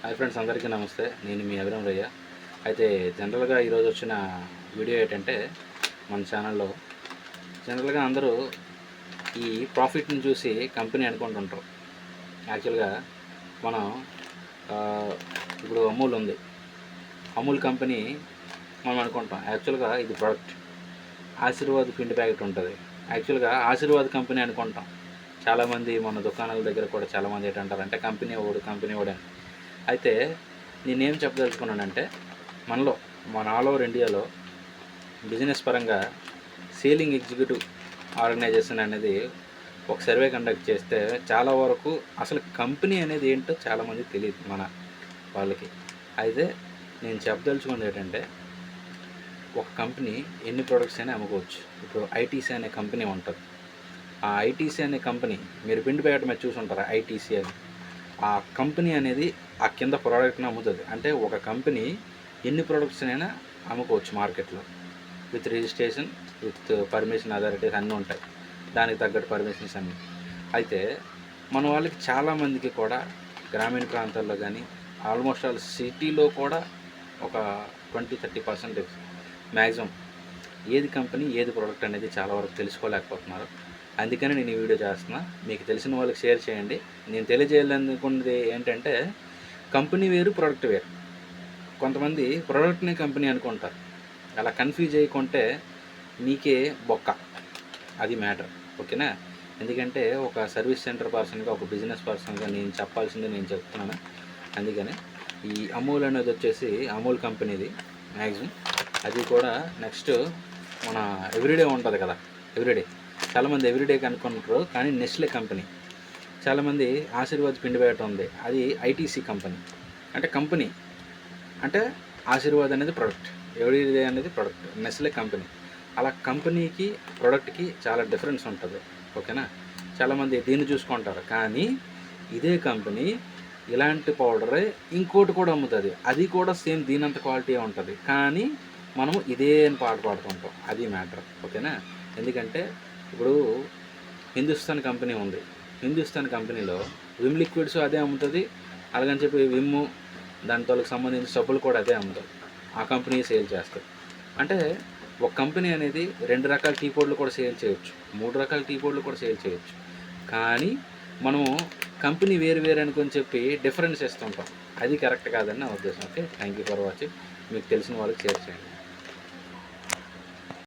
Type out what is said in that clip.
Hi friends, అందరికీ నమస్తే. నేను మీ అభిరామ్ రయ్య. అయితే జనరల్గా ఈరోజు వచ్చిన వీడియో ఏంటంటే, మన ఛానల్లో జనరల్గా అందరూ ఈ ప్రాఫిట్ని చూసి కంపెనీ అనుకుంటుంటారు. యాక్చువల్గా మనం ఇప్పుడు అమూల్ ఉంది. అమూల్ కంపెనీ మనం అనుకుంటాం యాక్చువల్గా ఇది ప్రోడక్ట్. ఆశీర్వాద్ పిండి ప్యాకెట్ ఉంటుంది, యాక్చువల్గా ఆశీర్వాద్ కంపెనీ అనుకుంటాం. చాలామంది మన దుకాణాల దగ్గర కూడా చాలామంది ఏంటంటారంటే కంపెనీ వాడు. అయితే నేనేం చెప్పదలుచుకున్నానంటే, మన ఆల్ ఓవర్ ఇండియాలో బిజినెస్ పరంగా సేలింగ్ ఎగ్జిక్యూటివ్ ఆర్గనైజేషన్ అనేది ఒక సర్వే కండక్ట్ చేస్తే చాలా వరకు అసలు కంపెనీ అనేది ఏంటో చాలామందికి తెలియదు మన వాళ్ళకి. అయితే నేను చెప్పదలుచుకున్నది ఏంటంటే, ఒక కంపెనీ ఎన్ని ప్రొడక్ట్స్ అయినా అమ్ముకోవచ్చు. ఇప్పుడు ఐటీసీ అనే కంపెనీ ఉంటుంది. ఆ ఐటీసీ అనే కంపెనీ మీరు పిండి ప్యాకెట్ మీద చూసుంటారా, ఐటీసీ అని. ఆ కంపెనీ అనేది ఆ కింద ప్రోడక్ట్ని అమ్ముతుంది. అంటే ఒక కంపెనీ ఎన్ని ప్రొడక్ట్స్నైనా అమ్ముకోవచ్చు మార్కెట్లో, with registration, with permission authorities అన్నీ ఉంటాయి, దానికి తగ్గట్టు పర్మిషన్స్ అన్నీ. అయితే మన వాళ్ళకి చాలామందికి కూడా గ్రామీణ ప్రాంతాల్లో కానీ ఆల్మోస్ట్ ఆల్ సిటీలో కూడా ఒక 20-30% మ్యాక్సిమం ఏది కంపెనీ ఏది ప్రోడక్ట్ అనేది చాలా వరకు తెలుసుకోలేకపోతున్నారు. అందుకని నేను ఈ వీడియో చేస్తున్నా. మీకు తెలిసిన వాళ్ళకి షేర్ చేయండి. నేను తెలియజేయాలనుకున్నది ఏంటంటే, కంపెనీ వేరు, ప్రోడక్ట్ వేరు. కొంతమంది ప్రోడక్ట్ని కంపెనీ అనుకుంటారు. అలా కన్ఫ్యూజ్ అయ్యకుంటే మీకే బొక్క, అది మ్యాటర్. ఓకేనా? ఎందుకంటే ఒక సర్వీస్ సెంటర్ పర్సన్గా, ఒక బిజినెస్ పర్సన్గా నేను చెప్పాల్సిందే నేను చెప్తున్నాను. అందుకని ఈ అమూల్ అనేది వచ్చేసి అమూల్ కంపెనీది మ్యాక్సిమం. అది కూడా నెక్స్ట్ మన ఎవ్రీడే ఉంటుంది కదా, ఎవ్రీడే చాలామంది ఎవ్రీడే కనుక్కుంటారు. కానీ నెస్లే కంపెనీ, చాలామంది ఆశీర్వాద్ పిండి ప్యాకెట్ ఉంది, అది ఐటీసీ కంపెనీ. అంటే కంపెనీ అంటే ఆశీర్వాద్ అనేది ప్రొడక్ట్, ఎవ్రీడే అనేది ప్రొడక్ట్, నెస్లే కంపెనీ. అలా కంపెనీకి ప్రొడక్ట్కి చాలా డిఫరెన్స్ ఉంటుంది. ఓకేనా? చాలామంది దీన్ని చూసుకుంటారు. కానీ ఇదే కంపెనీ ఇలాంటి పౌడరే ఇంకోటి కూడా అమ్ముతుంది, అది కూడా సేమ్ దీనంత క్వాలిటీ ఉంటుంది. కానీ మనము ఇదే అని పాడుతుంటాం, అది మ్యాటర్. ఓకేనా? ఎందుకంటే ఇప్పుడు హిందుస్థాన్ కంపెనీ ఉంది. హిందుస్థాన్ కంపెనీలో విమ్ లిక్విడ్స్ అదే అమ్ముతుంది, అలాగని చెప్పి విమ్ దానితో సంబంధించిన సబ్బులు కూడా అదే అమ్ముతుంది. ఆ కంపెనీ సేల్ చేస్తుంది. అంటే ఒక కంపెనీ అనేది 2 రకాల టీ పొడులు కూడా సేల్ చేయొచ్చు, 3 రకాల టీ పొడులు కూడా సేల్ చేయొచ్చు. కానీ మనము కంపెనీ వేరు వేరు అనుకొని చెప్పి డిఫరెన్స్ ఇస్తుంటాం. అది కరెక్ట్ కాదని నా ఉద్దేశం. Okay, thank you for watching. మీకు తెలిసిన వాళ్ళకి షేర్ చేయండి.